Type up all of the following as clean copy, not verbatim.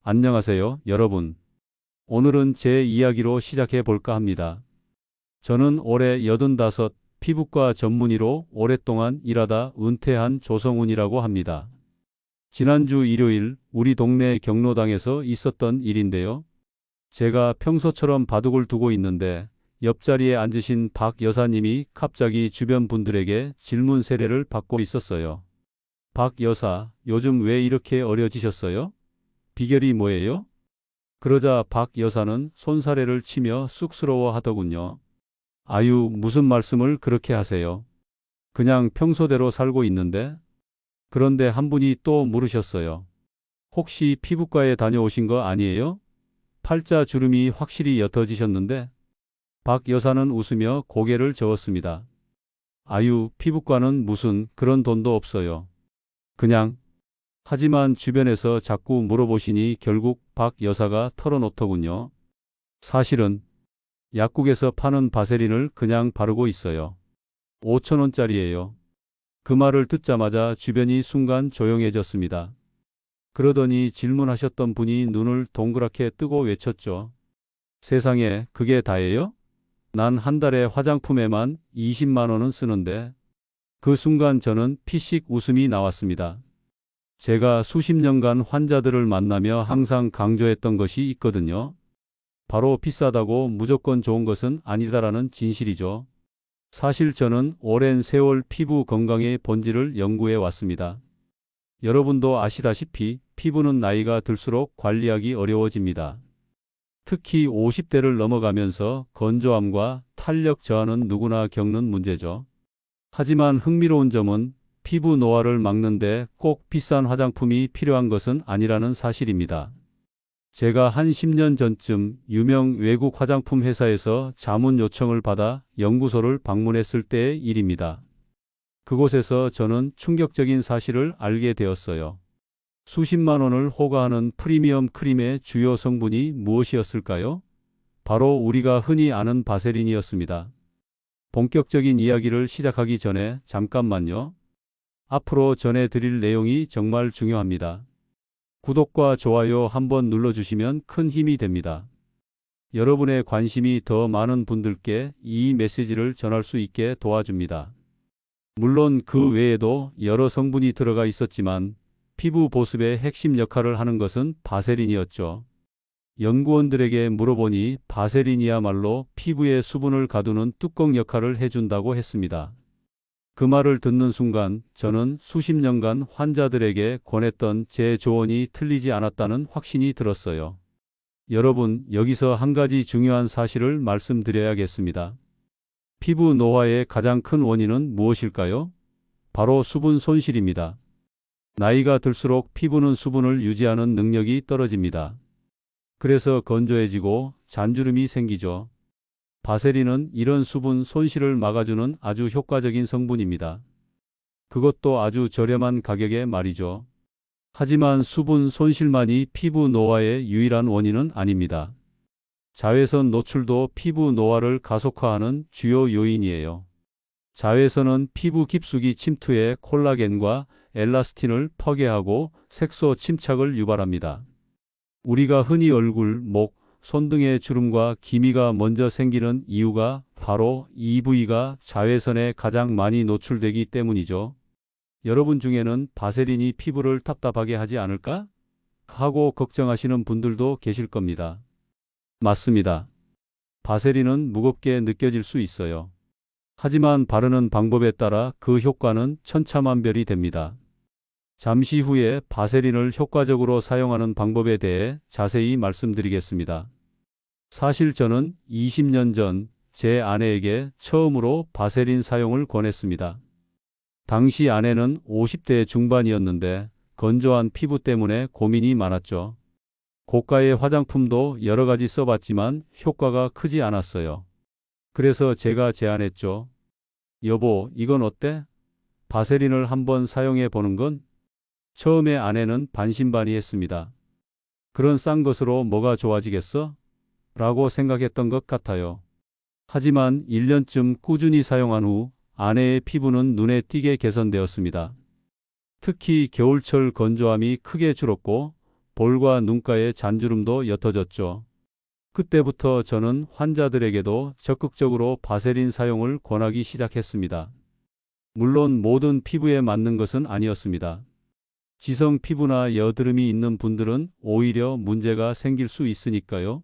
안녕하세요, 여러분. 오늘은 제 이야기로 시작해 볼까 합니다. 저는 올해 85, 피부과 전문의로 오랫동안 일하다 은퇴한 조성훈이라고 합니다. 지난주 일요일 우리 동네 경로당에서 있었던 일인데요. 제가 평소처럼 바둑을 두고 있는데 옆자리에 앉으신 박 여사님이 갑자기 주변 분들에게 질문 세례를 받고 있었어요. 박 여사, 요즘 왜 이렇게 어려지셨어요? 비결이 뭐예요? 그러자 박 여사는 손사래를 치며 쑥스러워 하더군요. 아유, 무슨 말씀을 그렇게 하세요? 그냥 평소대로 살고 있는데? 그런데 한 분이 또 물으셨어요. 혹시 피부과에 다녀오신 거 아니에요? 팔자 주름이 확실히 옅어지셨는데? 박 여사는 웃으며 고개를 저었습니다. 아유, 피부과는 무슨 그런 돈도 없어요. 그냥. 하지만 주변에서 자꾸 물어보시니 결국 박 여사가 털어놓더군요. 사실은 약국에서 파는 바세린을 그냥 바르고 있어요. 5,000원짜리예요. 그 말을 듣자마자 주변이 순간 조용해졌습니다. 그러더니 질문하셨던 분이 눈을 동그랗게 뜨고 외쳤죠. 세상에, 그게 다예요? 난 한 달에 화장품에만 20만 원은 쓰는데. 그 순간 저는 피식 웃음이 나왔습니다. 제가 수십 년간 환자들을 만나며 항상 강조했던 것이 있거든요. 바로 비싸다고 무조건 좋은 것은 아니다라는 진실이죠. 사실 저는 오랜 세월 피부 건강의 본질을 연구해 왔습니다. 여러분도 아시다시피 피부는 나이가 들수록 관리하기 어려워집니다. 특히 50대를 넘어가면서 건조함과 탄력 저하는 누구나 겪는 문제죠. 하지만 흥미로운 점은 피부 노화를 막는데 꼭 비싼 화장품이 필요한 것은 아니라는 사실입니다. 제가 한 10년 전쯤 유명 외국 화장품 회사에서 자문 요청을 받아 연구소를 방문했을 때의 일입니다. 그곳에서 저는 충격적인 사실을 알게 되었어요. 수십만 원을 호가하는 프리미엄 크림의 주요 성분이 무엇이었을까요? 바로 우리가 흔히 아는 바세린이었습니다. 본격적인 이야기를 시작하기 전에 잠깐만요. 앞으로 전해드릴 내용이 정말 중요합니다. 구독과 좋아요 한번 눌러주시면 큰 힘이 됩니다. 여러분의 관심이 더 많은 분들께 이 메시지를 전할 수 있게 도와줍니다. 물론 그 외에도 여러 성분이 들어가 있었지만 피부 보습의 핵심 역할을 하는 것은 바세린이었죠. 연구원들에게 물어보니 바세린이야말로 피부에 수분을 가두는 뚜껑 역할을 해준다고 했습니다. 그 말을 듣는 순간 저는 수십 년간 환자들에게 권했던 제 조언이 틀리지 않았다는 확신이 들었어요. 여러분, 여기서 한 가지 중요한 사실을 말씀드려야겠습니다. 피부 노화의 가장 큰 원인은 무엇일까요? 바로 수분 손실입니다. 나이가 들수록 피부는 수분을 유지하는 능력이 떨어집니다. 그래서 건조해지고 잔주름이 생기죠. 바세린은 이런 수분 손실을 막아주는 아주 효과적인 성분입니다. 그것도 아주 저렴한 가격에 말이죠. 하지만 수분 손실만이 피부 노화의 유일한 원인은 아닙니다. 자외선 노출도 피부 노화를 가속화하는 주요 요인이에요. 자외선은 피부 깊숙이 침투해 콜라겐과 엘라스틴을 파괴하고 색소 침착을 유발합니다. 우리가 흔히 얼굴, 목, 손 등의 주름과 기미가 먼저 생기는 이유가 바로 이 부위가 자외선에 가장 많이 노출되기 때문이죠. 여러분 중에는 바세린이 피부를 답답하게 하지 않을까? 하고 걱정하시는 분들도 계실 겁니다. 맞습니다. 바세린은 무겁게 느껴질 수 있어요. 하지만 바르는 방법에 따라 그 효과는 천차만별이 됩니다. 잠시 후에 바세린을 효과적으로 사용하는 방법에 대해 자세히 말씀드리겠습니다. 사실 저는 20년 전 제 아내에게 처음으로 바세린 사용을 권했습니다. 당시 아내는 50대 중반이었는데 건조한 피부 때문에 고민이 많았죠. 고가의 화장품도 여러 가지 써봤지만 효과가 크지 않았어요. 그래서 제가 제안했죠. 여보, 이건 어때? 바세린을 한번 사용해 보는 건? 처음에 아내는 반신반의했습니다. 그런 싼 것으로 뭐가 좋아지겠어? 라고 생각했던 것 같아요. 하지만 1년쯤 꾸준히 사용한 후 아내의 피부는 눈에 띄게 개선되었습니다. 특히 겨울철 건조함이 크게 줄었고 볼과 눈가의 잔주름도 옅어졌죠. 그때부터 저는 환자들에게도 적극적으로 바세린 사용을 권하기 시작했습니다. 물론 모든 피부에 맞는 것은 아니었습니다. 지성 피부나 여드름이 있는 분들은 오히려 문제가 생길 수 있으니까요.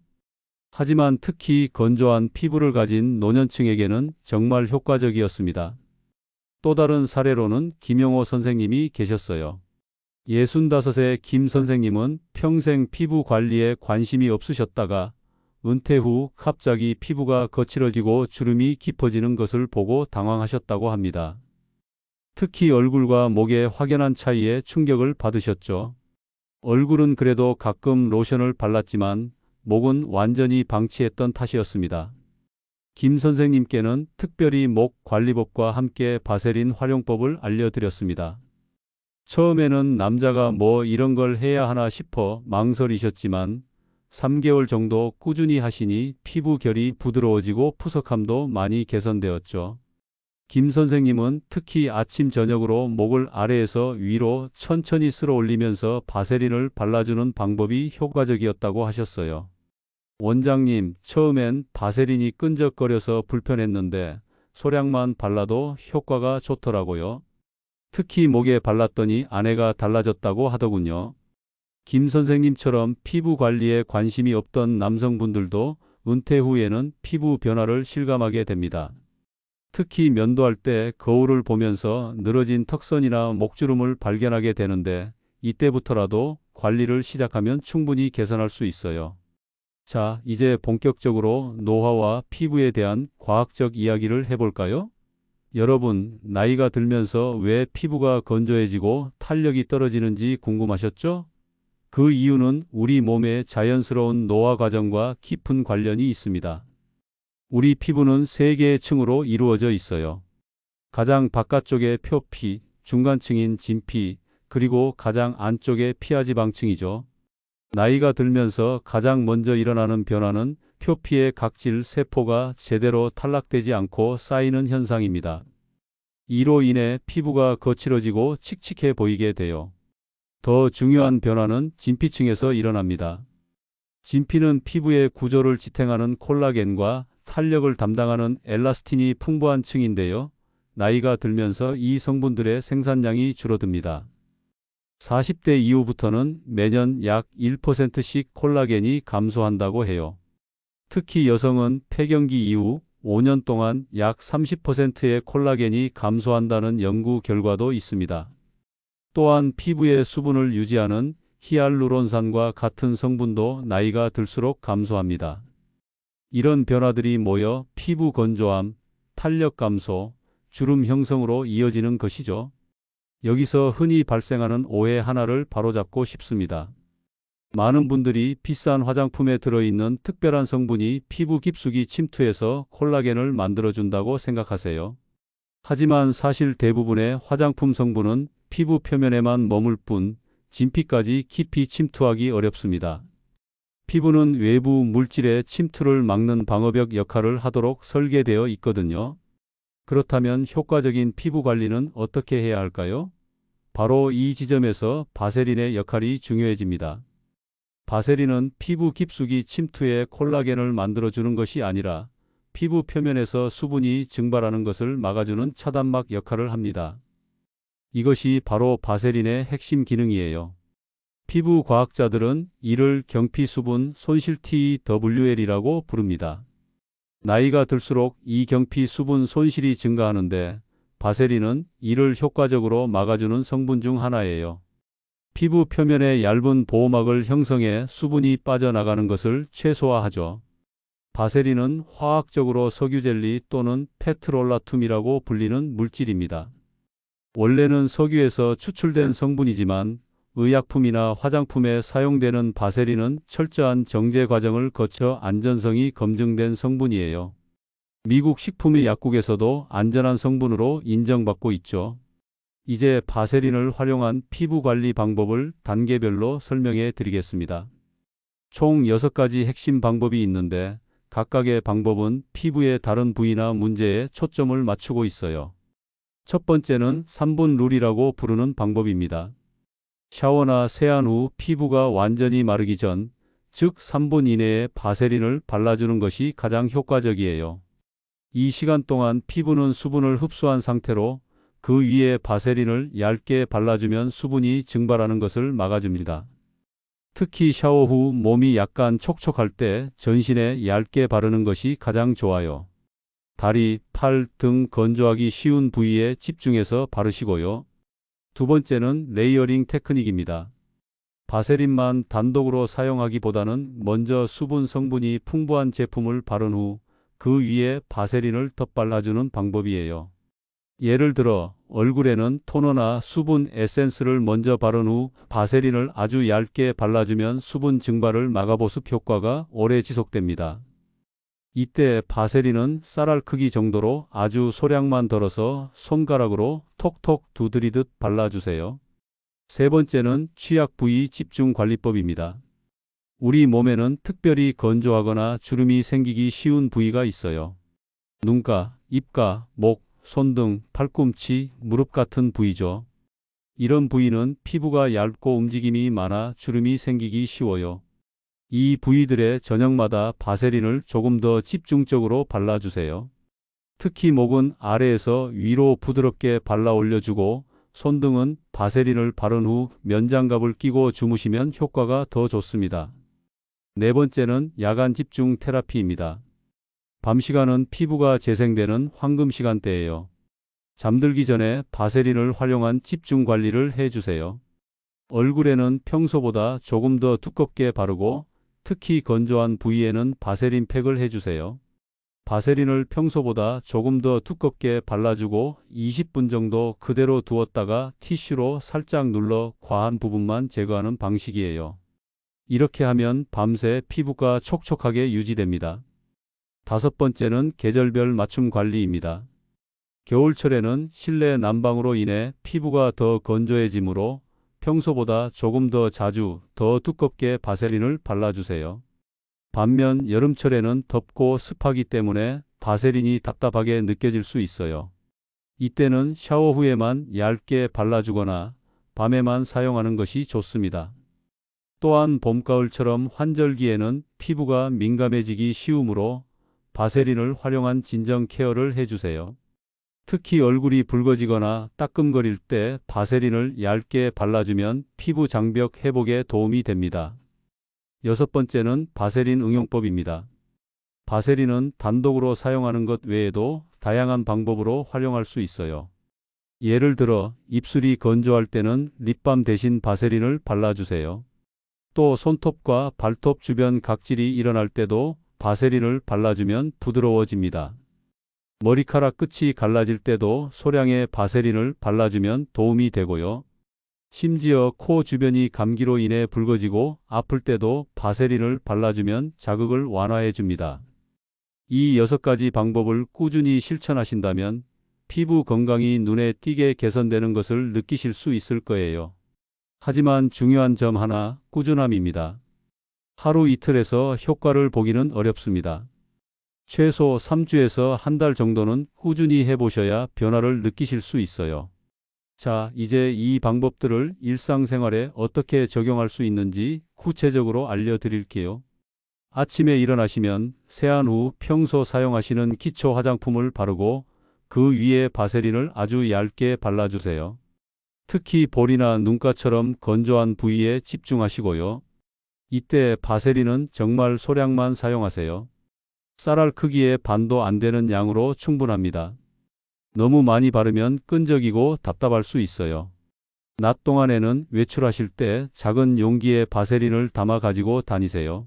하지만 특히 건조한 피부를 가진 노년층에게는 정말 효과적이었습니다. 또 다른 사례로는 김용호 선생님이 계셨어요. 65의 김 선생님은 평생 피부 관리에 관심이 없으셨다가 은퇴 후 갑자기 피부가 거칠어지고 주름이 깊어지는 것을 보고 당황하셨다고 합니다. 특히 얼굴과 목의 확연한 차이에 충격을 받으셨죠. 얼굴은 그래도 가끔 로션을 발랐지만 목은 완전히 방치했던 탓이었습니다. 김 선생님께는 특별히 목 관리법과 함께 바세린 활용법을 알려드렸습니다. 처음에는 남자가 뭐 이런 걸 해야 하나 싶어 망설이셨지만 3개월 정도 꾸준히 하시니 피부 결이 부드러워지고 푸석함도 많이 개선되었죠. 김 선생님은 특히 아침 저녁으로 목을 아래에서 위로 천천히 쓸어 올리면서 바세린을 발라주는 방법이 효과적이었다고 하셨어요. 원장님, 처음엔 바세린이 끈적거려서 불편했는데 소량만 발라도 효과가 좋더라고요. 특히 목에 발랐더니 아내가 달라졌다고 하더군요. 김 선생님처럼 피부 관리에 관심이 없던 남성분들도 은퇴 후에는 피부 변화를 실감하게 됩니다. 특히 면도할 때 거울을 보면서 늘어진 턱선이나 목주름을 발견하게 되는데 이때부터라도 관리를 시작하면 충분히 개선할 수 있어요. 자, 이제 본격적으로 노화와 피부에 대한 과학적 이야기를 해볼까요? 여러분, 나이가 들면서 왜 피부가 건조해지고 탄력이 떨어지는지 궁금하셨죠? 그 이유는 우리 몸의 자연스러운 노화 과정과 깊은 관련이 있습니다. 우리 피부는 3개의 층으로 이루어져 있어요. 가장 바깥쪽에 표피, 중간층인 진피, 그리고 가장 안쪽에 피하지방층이죠. 나이가 들면서 가장 먼저 일어나는 변화는 표피의 각질 세포가 제대로 탈락되지 않고 쌓이는 현상입니다. 이로 인해 피부가 거칠어지고 칙칙해 보이게 돼요. 더 중요한 변화는 진피층에서 일어납니다. 진피는 피부의 구조를 지탱하는 콜라겐과 탄력을 담당하는 엘라스틴이 풍부한 층인데요. 나이가 들면서 이 성분들의 생산량이 줄어듭니다. 40대 이후부터는 매년 약 1%씩 콜라겐이 감소한다고 해요. 특히 여성은 폐경기 이후 5년 동안 약 30%의 콜라겐이 감소한다는 연구 결과도 있습니다. 또한 피부의 수분을 유지하는 히알루론산과 같은 성분도 나이가 들수록 감소합니다. 이런 변화들이 모여 피부 건조함, 탄력 감소, 주름 형성으로 이어지는 것이죠. 여기서 흔히 발생하는 오해 하나를 바로잡고 싶습니다. 많은 분들이 비싼 화장품에 들어있는 특별한 성분이 피부 깊숙이 침투해서 콜라겐을 만들어준다고 생각하세요. 하지만 사실 대부분의 화장품 성분은 피부 표면에만 머물 뿐 진피까지 깊이 침투하기 어렵습니다. 피부는 외부 물질의 침투를 막는 방어벽 역할을 하도록 설계되어 있거든요. 그렇다면 효과적인 피부 관리는 어떻게 해야 할까요? 바로 이 지점에서 바세린의 역할이 중요해집니다. 바세린은 피부 깊숙이 침투해 콜라겐을 만들어주는 것이 아니라 피부 표면에서 수분이 증발하는 것을 막아주는 차단막 역할을 합니다. 이것이 바로 바세린의 핵심 기능이에요. 피부 과학자들은 이를 경피수분 손실 TWL이라고 부릅니다. 나이가 들수록 이 경피수분 손실이 증가하는데 바세린은 이를 효과적으로 막아주는 성분 중 하나예요. 피부 표면에 얇은 보호막을 형성해 수분이 빠져나가는 것을 최소화하죠. 바세린은 화학적으로 석유젤리 또는 페트롤라툼이라고 불리는 물질입니다. 원래는 석유에서 추출된 성분이지만 의약품이나 화장품에 사용되는 바세린은 철저한 정제 과정을 거쳐 안전성이 검증된 성분이에요. 미국 식품의약국에서도 안전한 성분으로 인정받고 있죠. 이제 바세린을 활용한 피부 관리 방법을 단계별로 설명해 드리겠습니다. 총 6가지 핵심 방법이 있는데 각각의 방법은 피부의 다른 부위나 문제에 초점을 맞추고 있어요. 첫 번째는 3분 룰이라고 부르는 방법입니다. 샤워나 세안 후 피부가 완전히 마르기 전, 즉 3분 이내에 바세린을 발라주는 것이 가장 효과적이에요. 이 시간 동안 피부는 수분을 흡수한 상태로 그 위에 바세린을 얇게 발라주면 수분이 증발하는 것을 막아줍니다. 특히 샤워 후 몸이 약간 촉촉할 때 전신에 얇게 바르는 것이 가장 좋아요. 다리, 팔 등 건조하기 쉬운 부위에 집중해서 바르시고요. 두 번째는 레이어링 테크닉입니다. 바세린만 단독으로 사용하기보다는 먼저 수분 성분이 풍부한 제품을 바른 후 그 위에 바세린을 덧발라주는 방법이에요. 예를 들어 얼굴에는 토너나 수분 에센스를 먼저 바른 후 바세린을 아주 얇게 발라주면 수분 증발을 막아보습 효과가 오래 지속됩니다. 이때 바세린은 쌀알 크기 정도로 아주 소량만 덜어서 손가락으로 톡톡 두드리듯 발라주세요. 세 번째는 취약 부위 집중 관리법입니다. 우리 몸에는 특별히 건조하거나 주름이 생기기 쉬운 부위가 있어요. 눈가, 입가, 목, 손 등 팔꿈치, 무릎 같은 부위죠. 이런 부위는 피부가 얇고 움직임이 많아 주름이 생기기 쉬워요. 이 부위들의 저녁마다 바세린을 조금 더 집중적으로 발라주세요. 특히 목은 아래에서 위로 부드럽게 발라 올려주고 손등은 바세린을 바른 후 면장갑을 끼고 주무시면 효과가 더 좋습니다. 네 번째는 야간 집중 테라피입니다. 밤 시간은 피부가 재생되는 황금 시간대예요. 잠들기 전에 바세린을 활용한 집중 관리를 해주세요. 얼굴에는 평소보다 조금 더 두껍게 바르고 특히 건조한 부위에는 바세린 팩을 해주세요. 바세린을 평소보다 조금 더 두껍게 발라주고 20분 정도 그대로 두었다가 티슈로 살짝 눌러 과한 부분만 제거하는 방식이에요. 이렇게 하면 밤새 피부가 촉촉하게 유지됩니다. 다섯 번째는 계절별 맞춤 관리입니다. 겨울철에는 실내 난방으로 인해 피부가 더 건조해지므로 평소보다 조금 더 자주, 더 두껍게 바세린을 발라주세요. 반면 여름철에는 덥고 습하기 때문에 바세린이 답답하게 느껴질 수 있어요. 이때는 샤워 후에만 얇게 발라주거나 밤에만 사용하는 것이 좋습니다. 또한 봄, 가을처럼 환절기에는 피부가 민감해지기 쉬우므로 바세린을 활용한 진정 케어를 해주세요. 특히 얼굴이 붉어지거나 따끔거릴 때 바세린을 얇게 발라주면 피부 장벽 회복에 도움이 됩니다. 여섯 번째는 바세린 응용법입니다. 바세린은 단독으로 사용하는 것 외에도 다양한 방법으로 활용할 수 있어요. 예를 들어 입술이 건조할 때는 립밤 대신 바세린을 발라주세요. 또 손톱과 발톱 주변 각질이 일어날 때도 바세린을 발라주면 부드러워집니다. 머리카락 끝이 갈라질 때도 소량의 바세린을 발라주면 도움이 되고요. 심지어 코 주변이 감기로 인해 붉어지고 아플 때도 바세린을 발라주면 자극을 완화해 줍니다. 이 6가지 방법을 꾸준히 실천하신다면 피부 건강이 눈에 띄게 개선되는 것을 느끼실 수 있을 거예요. 하지만 중요한 점 하나, 꾸준함입니다. 하루 이틀에서 효과를 보기는 어렵습니다. 최소 3주에서 한 달 정도는 꾸준히 해보셔야 변화를 느끼실 수 있어요. 자, 이제 이 방법들을 일상생활에 어떻게 적용할 수 있는지 구체적으로 알려드릴게요. 아침에 일어나시면 세안 후 평소 사용하시는 기초 화장품을 바르고 그 위에 바세린을 아주 얇게 발라주세요. 특히 볼이나 눈가처럼 건조한 부위에 집중하시고요. 이때 바세린은 정말 소량만 사용하세요. 쌀알 크기의 반도 안 되는 양으로 충분합니다. 너무 많이 바르면 끈적이고 답답할 수 있어요. 낮 동안에는 외출하실 때 작은 용기에 바세린을 담아 가지고 다니세요.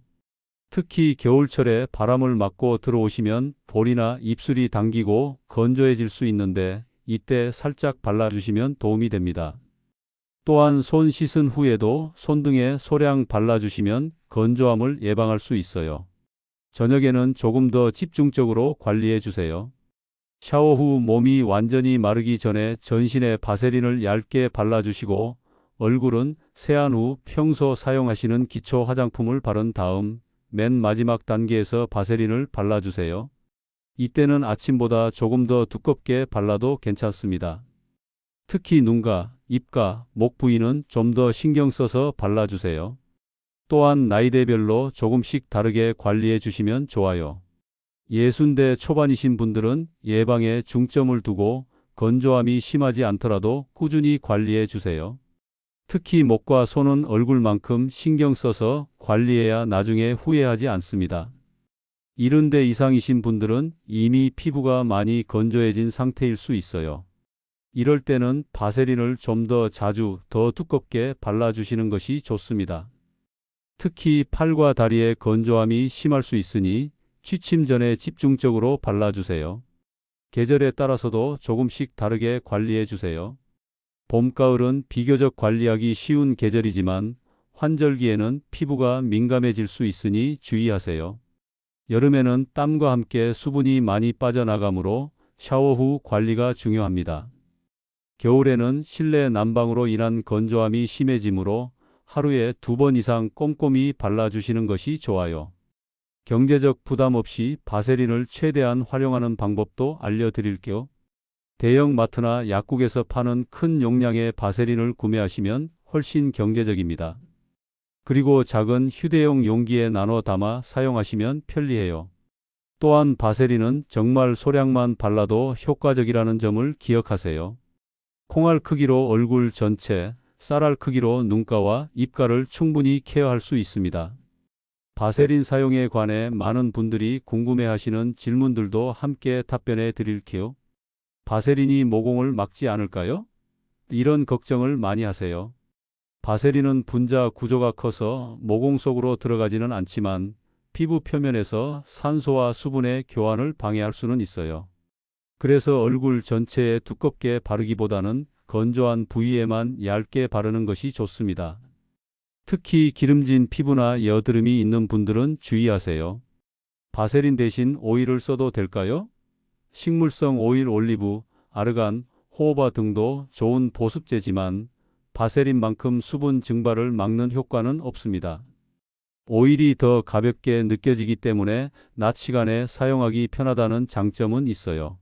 특히 겨울철에 바람을 맞고 들어오시면 볼이나 입술이 당기고 건조해질 수 있는데 이때 살짝 발라주시면 도움이 됩니다. 또한 손 씻은 후에도 손등에 소량 발라주시면 건조함을 예방할 수 있어요. 저녁에는 조금 더 집중적으로 관리해 주세요. 샤워 후 몸이 완전히 마르기 전에 전신에 바세린을 얇게 발라주시고 얼굴은 세안 후 평소 사용하시는 기초 화장품을 바른 다음 맨 마지막 단계에서 바세린을 발라주세요. 이때는 아침보다 조금 더 두껍게 발라도 괜찮습니다. 특히 눈가, 입가, 목 부위는 좀 더 신경 써서 발라주세요. 또한 나이대별로 조금씩 다르게 관리해 주시면 좋아요. 60대 초반이신 분들은 예방에 중점을 두고 건조함이 심하지 않더라도 꾸준히 관리해 주세요. 특히 목과 손은 얼굴만큼 신경 써서 관리해야 나중에 후회하지 않습니다. 70대 이상이신 분들은 이미 피부가 많이 건조해진 상태일 수 있어요. 이럴 때는 바세린을 좀 더 자주, 더 두껍게 발라주시는 것이 좋습니다. 특히 팔과 다리의 건조함이 심할 수 있으니 취침 전에 집중적으로 발라주세요. 계절에 따라서도 조금씩 다르게 관리해 주세요. 봄, 가을은 비교적 관리하기 쉬운 계절이지만 환절기에는 피부가 민감해질 수 있으니 주의하세요. 여름에는 땀과 함께 수분이 많이 빠져나가므로 샤워 후 관리가 중요합니다. 겨울에는 실내 난방으로 인한 건조함이 심해지므로 하루에 2번 이상 꼼꼼히 발라주시는 것이 좋아요. 경제적 부담 없이 바세린을 최대한 활용하는 방법도 알려드릴게요. 대형 마트나 약국에서 파는 큰 용량의 바세린을 구매하시면 훨씬 경제적입니다. 그리고 작은 휴대용 용기에 나눠 담아 사용하시면 편리해요. 또한 바세린은 정말 소량만 발라도 효과적이라는 점을 기억하세요. 콩알 크기로 얼굴 전체, 쌀알 크기로 눈가와 입가를 충분히 케어할 수 있습니다. 바세린 사용에 관해 많은 분들이 궁금해하시는 질문들도 함께 답변해 드릴게요. 바세린이 모공을 막지 않을까요? 이런 걱정을 많이 하세요. 바세린은 분자 구조가 커서 모공 속으로 들어가지는 않지만 피부 표면에서 산소와 수분의 교환을 방해할 수는 있어요. 그래서 얼굴 전체에 두껍게 바르기보다는 건조한 부위에만 얇게 바르는 것이 좋습니다. 특히 기름진 피부나 여드름이 있는 분들은 주의하세요. 바세린 대신 오일을 써도 될까요? 식물성 오일, 올리브, 아르간, 호호바 등도 좋은 보습제지만 바세린만큼 수분 증발을 막는 효과는 없습니다. 오일이 더 가볍게 느껴지기 때문에 낮 시간에 사용하기 편하다는 장점은 있어요.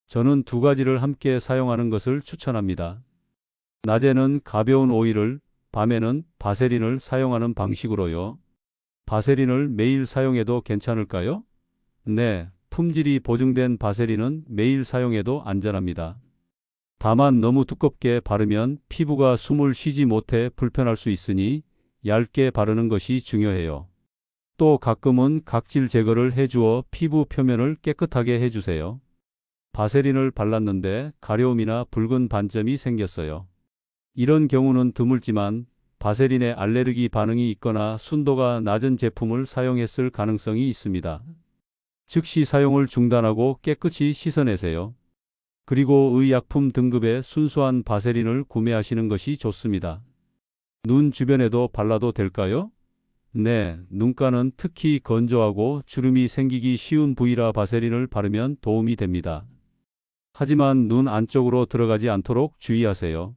저는 2가지를 함께 사용하는 것을 추천합니다. 낮에는 가벼운 오일을, 밤에는 바세린을 사용하는 방식으로요. 바세린을 매일 사용해도 괜찮을까요? 네, 품질이 보증된 바세린은 매일 사용해도 안전합니다. 다만 너무 두껍게 바르면 피부가 숨을 쉬지 못해 불편할 수 있으니 얇게 바르는 것이 중요해요. 또 가끔은 각질 제거를 해주어 피부 표면을 깨끗하게 해주세요. 바세린을 발랐는데 가려움이나 붉은 반점이 생겼어요. 이런 경우는 드물지만 바세린에 알레르기 반응이 있거나 순도가 낮은 제품을 사용했을 가능성이 있습니다. 즉시 사용을 중단하고 깨끗이 씻어내세요. 그리고 의약품 등급의 순수한 바세린을 구매하시는 것이 좋습니다. 눈 주변에도 발라도 될까요? 네, 눈가는 특히 건조하고 주름이 생기기 쉬운 부위라 바세린을 바르면 도움이 됩니다. 하지만 눈 안쪽으로 들어가지 않도록 주의하세요.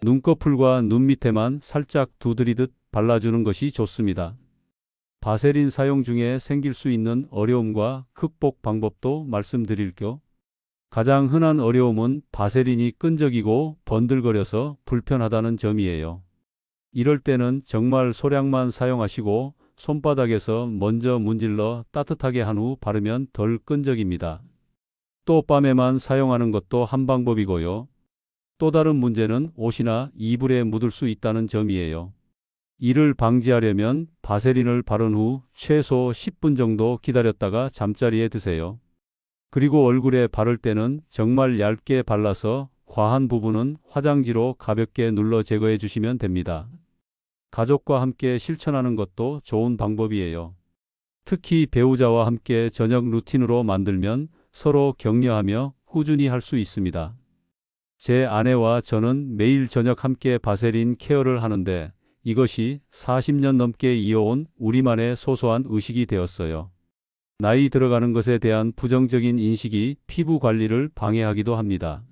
눈꺼풀과 눈 밑에만 살짝 두드리듯 발라주는 것이 좋습니다. 바세린 사용 중에 생길 수 있는 어려움과 극복 방법도 말씀드릴게요. 가장 흔한 어려움은 바세린이 끈적이고 번들거려서 불편하다는 점이에요. 이럴 때는 정말 소량만 사용하시고 손바닥에서 먼저 문질러 따뜻하게 한 후 바르면 덜 끈적입니다. 또 밤에만 사용하는 것도 한 방법이고요. 또 다른 문제는 옷이나 이불에 묻을 수 있다는 점이에요. 이를 방지하려면 바세린을 바른 후 최소 10분 정도 기다렸다가 잠자리에 드세요. 그리고 얼굴에 바를 때는 정말 얇게 발라서 과한 부분은 화장지로 가볍게 눌러 제거해 주시면 됩니다. 가족과 함께 실천하는 것도 좋은 방법이에요. 특히 배우자와 함께 저녁 루틴으로 만들면 서로 격려하며 꾸준히 할 수 있습니다. 제 아내와 저는 매일 저녁 함께 바세린 케어를 하는데 이것이 40년 넘게 이어온 우리만의 소소한 의식이 되었어요. 나이 들어가는 것에 대한 부정적인 인식이 피부 관리를 방해하기도 합니다.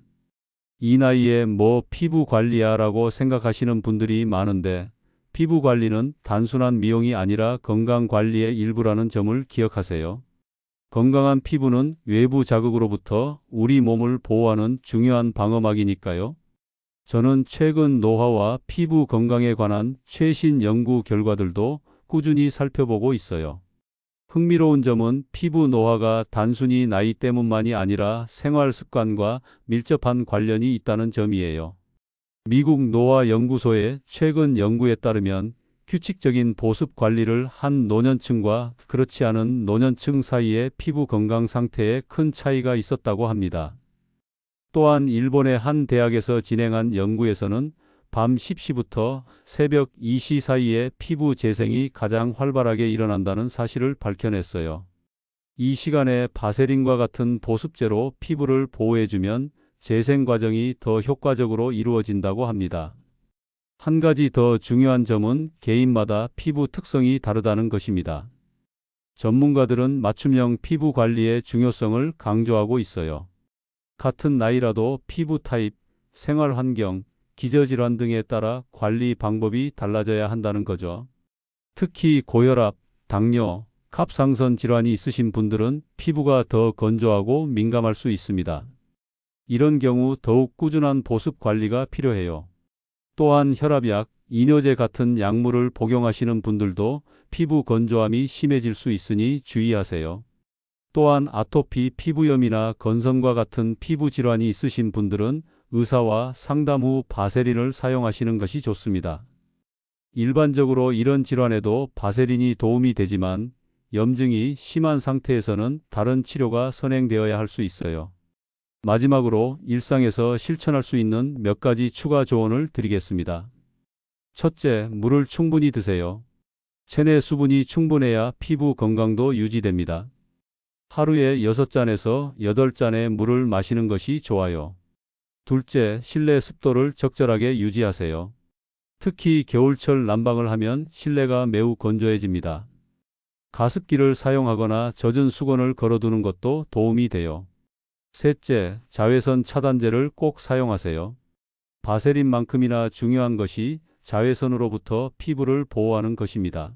이 나이에 뭐 피부 관리야 라고 생각하시는 분들이 많은데 피부 관리는 단순한 미용이 아니라 건강 관리의 일부라는 점을 기억하세요. 건강한 피부는 외부 자극으로부터 우리 몸을 보호하는 중요한 방어막이니까요. 저는 최근 노화와 피부 건강에 관한 최신 연구 결과들도 꾸준히 살펴보고 있어요. 흥미로운 점은 피부 노화가 단순히 나이 때문만이 아니라 생활 습관과 밀접한 관련이 있다는 점이에요. 미국 노화연구소의 최근 연구에 따르면 규칙적인 보습 관리를 한 노년층과 그렇지 않은 노년층 사이의 피부 건강 상태에 큰 차이가 있었다고 합니다. 또한 일본의 한 대학에서 진행한 연구에서는 밤 10시부터 새벽 2시 사이에 피부 재생이 가장 활발하게 일어난다는 사실을 밝혀냈어요. 이 시간에 바세린과 같은 보습제로 피부를 보호해주면 재생 과정이 더 효과적으로 이루어진다고 합니다. 한 가지 더 중요한 점은 개인마다 피부 특성이 다르다는 것입니다. 전문가들은 맞춤형 피부 관리의 중요성을 강조하고 있어요. 같은 나이라도 피부 타입, 생활 환경, 기저질환 등에 따라 관리 방법이 달라져야 한다는 거죠. 특히 고혈압, 당뇨, 갑상선 질환이 있으신 분들은 피부가 더 건조하고 민감할 수 있습니다. 이런 경우 더욱 꾸준한 보습 관리가 필요해요. 또한 혈압약, 이뇨제 같은 약물을 복용하시는 분들도 피부 건조함이 심해질 수 있으니 주의하세요. 또한 아토피 피부염이나 건성과 같은 피부 질환이 있으신 분들은 의사와 상담 후 바세린을 사용하시는 것이 좋습니다. 일반적으로 이런 질환에도 바세린이 도움이 되지만 염증이 심한 상태에서는 다른 치료가 선행되어야 할 수 있어요. 마지막으로 일상에서 실천할 수 있는 몇 가지 추가 조언을 드리겠습니다. 첫째, 물을 충분히 드세요. 체내 수분이 충분해야 피부 건강도 유지됩니다. 하루에 6잔에서 8잔의 물을 마시는 것이 좋아요. 둘째, 실내 습도를 적절하게 유지하세요. 특히 겨울철 난방을 하면 실내가 매우 건조해집니다. 가습기를 사용하거나 젖은 수건을 걸어두는 것도 도움이 돼요. 셋째, 자외선 차단제를 꼭 사용하세요. 바세린만큼이나 중요한 것이 자외선으로부터 피부를 보호하는 것입니다.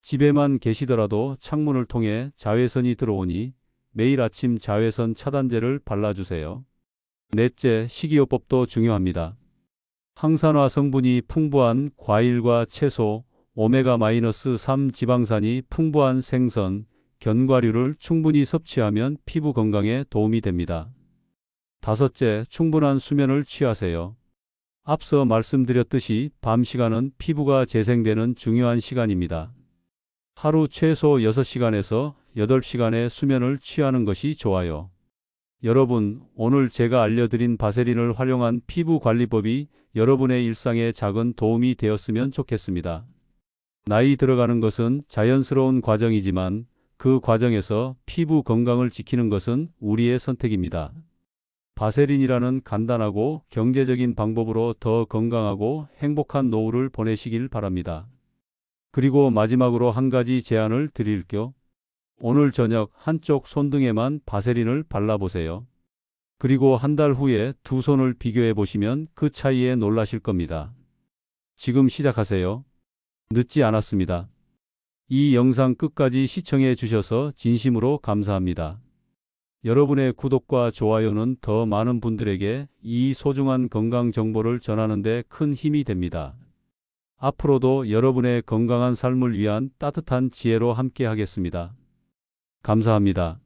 집에만 계시더라도 창문을 통해 자외선이 들어오니 매일 아침 자외선 차단제를 발라주세요. 넷째, 식이요법도 중요합니다. 항산화 성분이 풍부한 과일과 채소, 오메가-3 지방산이 풍부한 생선, 견과류를 충분히 섭취하면 피부 건강에 도움이 됩니다. 다섯째, 충분한 수면을 취하세요. 앞서 말씀드렸듯이 밤 시간은 피부가 재생되는 중요한 시간입니다. 하루 최소 6시간에서 8시간의 수면을 취하는 것이 좋아요. 여러분, 오늘 제가 알려드린 바세린을 활용한 피부 관리법이 여러분의 일상에 작은 도움이 되었으면 좋겠습니다. 나이 들어가는 것은 자연스러운 과정이지만 그 과정에서 피부 건강을 지키는 것은 우리의 선택입니다. 바세린이라는 간단하고 경제적인 방법으로 더 건강하고 행복한 노후를 보내시길 바랍니다. 그리고 마지막으로 한 가지 제안을 드릴게요. 오늘 저녁 한쪽 손등에만 바세린을 발라보세요. 그리고 한 달 후에 두 손을 비교해 보시면 그 차이에 놀라실 겁니다. 지금 시작하세요. 늦지 않았습니다. 이 영상 끝까지 시청해 주셔서 진심으로 감사합니다. 여러분의 구독과 좋아요는 더 많은 분들에게 이 소중한 건강 정보를 전하는 데 큰 힘이 됩니다. 앞으로도 여러분의 건강한 삶을 위한 따뜻한 지혜로 함께 하겠습니다. 감사합니다.